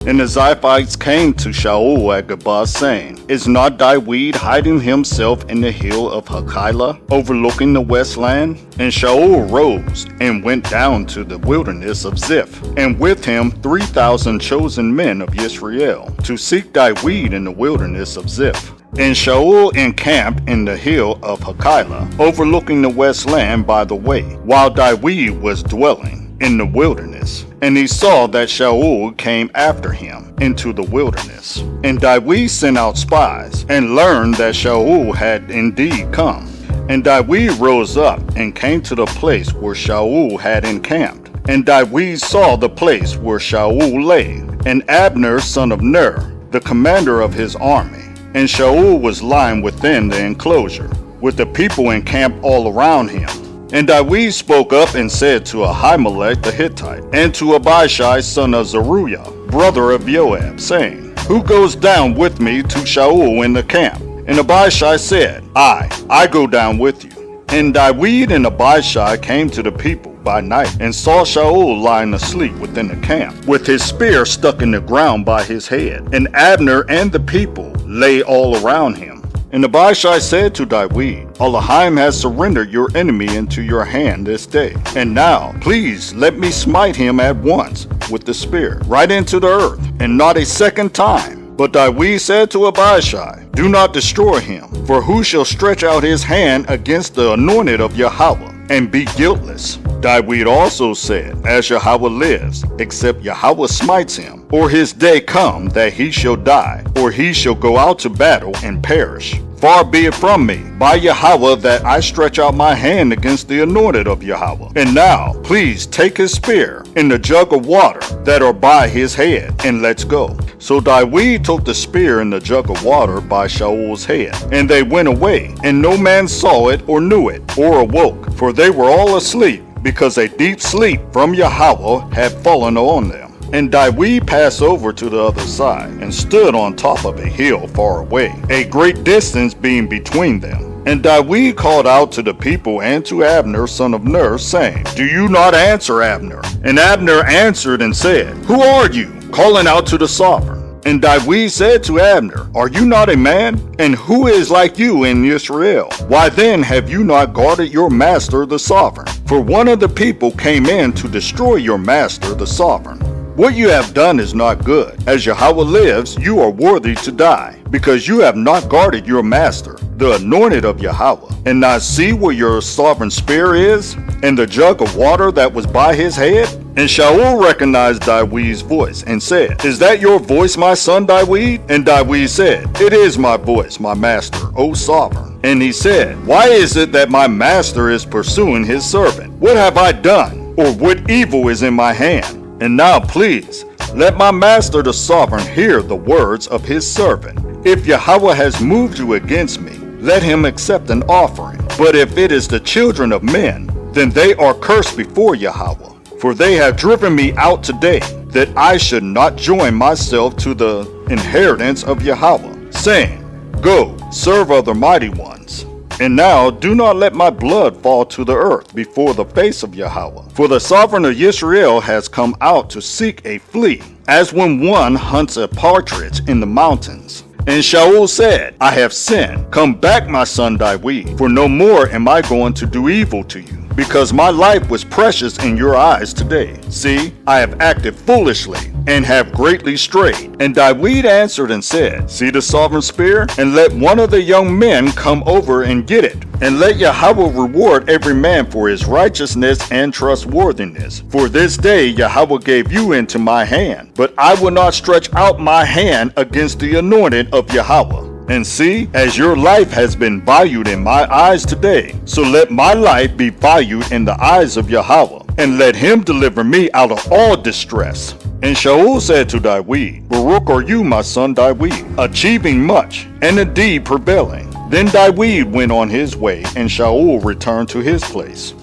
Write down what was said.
And the Ziphites came to Shaul at Geba, saying, Is not David hiding himself in the hill of Hakilah, overlooking the west land? And Shaul rose and went down to the wilderness of Ziph, and with him 3,000 chosen men of Israel, to seek David in the wilderness of Ziph. And Shaul encamped in the hill of Hakilah, overlooking the west land by the way, while David was dwelling in the wilderness. And he saw that Shaul came after him into the wilderness. And David sent out spies, and learned that Shaul had indeed come. And David rose up, and came to the place where Shaul had encamped. And David saw the place where Shaul lay, and Abner son of Ner, the commander of his army. And Shaul was lying within the enclosure, with the people encamped all around him. And David spoke up and said to Ahimelech the Hittite, and to Abishai son of Zeruiah, brother of Joab, saying, Who goes down with me to Shaul in the camp? And Abishai said, I go down with you. And David and Abishai came to the people by night, and saw Shaul lying asleep within the camp, with his spear stuck in the ground by his head. And Abner and the people lay all around him. And Abishai said to David, Elohim has surrendered your enemy into your hand this day. And now, please let me smite him at once with the spear, right into the earth, and not a second time. But David said to Abishai, Do not destroy him, for who shall stretch out his hand against the anointed of Yahweh, and be guiltless? David also said, As Yahweh lives, except Yahweh smites him, or his day come that he shall die, or he shall go out to battle and perish. Far be it from me, by Yahweh, that I stretch out my hand against the anointed of Yahweh. And now, please take his spear and the jug of water that are by his head, and let's go. So David took the spear and the jug of water by Shaul's head, and they went away, and no man saw it or knew it, or awoke, for they were all asleep, because a deep sleep from Yahweh had fallen on them. And David passed over to the other side, and stood on top of a hill far away, a great distance being between them. And David called out to the people and to Abner son of Ner, saying, Do you not answer, Abner? And Abner answered and said, Who are you? Calling out to the sovereign. And David said to Abner, Are you not a man? And who is like you in Israel? Why then have you not guarded your master the sovereign? For one of the people came in to destroy your master the sovereign. What you have done is not good. As Yahweh lives, you are worthy to die, because you have not guarded your master, the anointed of Yahweh, and not see where your sovereign spear is, and the jug of water that was by his head? And Shaul recognized David's voice, and said, Is that your voice, my son David? And David said, It is my voice, my master, O sovereign. And he said, Why is it that my master is pursuing his servant? What have I done? Or what evil is in my hand? And now please, let my master the sovereign hear the words of his servant. If Yahweh has moved you against me, let him accept an offering. But if it is the children of men, then they are cursed before Yahweh. For they have driven me out today, that I should not join myself to the inheritance of Yahweh, saying, Go, serve other mighty ones. And now do not let my blood fall to the earth before the face of Yahweh. For the sovereign of Israel has come out to seek a flea, as when one hunts a partridge in the mountains. And Shaul said, I have sinned. Come back, my son David, for no more am I going to do evil to you, because my life was precious in your eyes today. See, I have acted foolishly, and have greatly strayed. And David answered and said, See the sovereign spear? And let one of the young men come over and get it. And let Yahweh reward every man for his righteousness and trustworthiness. For this day Yahweh gave you into my hand. But I will not stretch out my hand against the anointed of Yahweh. And see, as your life has been valued in my eyes today, so let my life be valued in the eyes of Yahweh, and let him deliver me out of all distress. And Shaul said to David, Baruch are you, my son David, achieving much, and indeed prevailing. Then David went on his way, and Shaul returned to his place.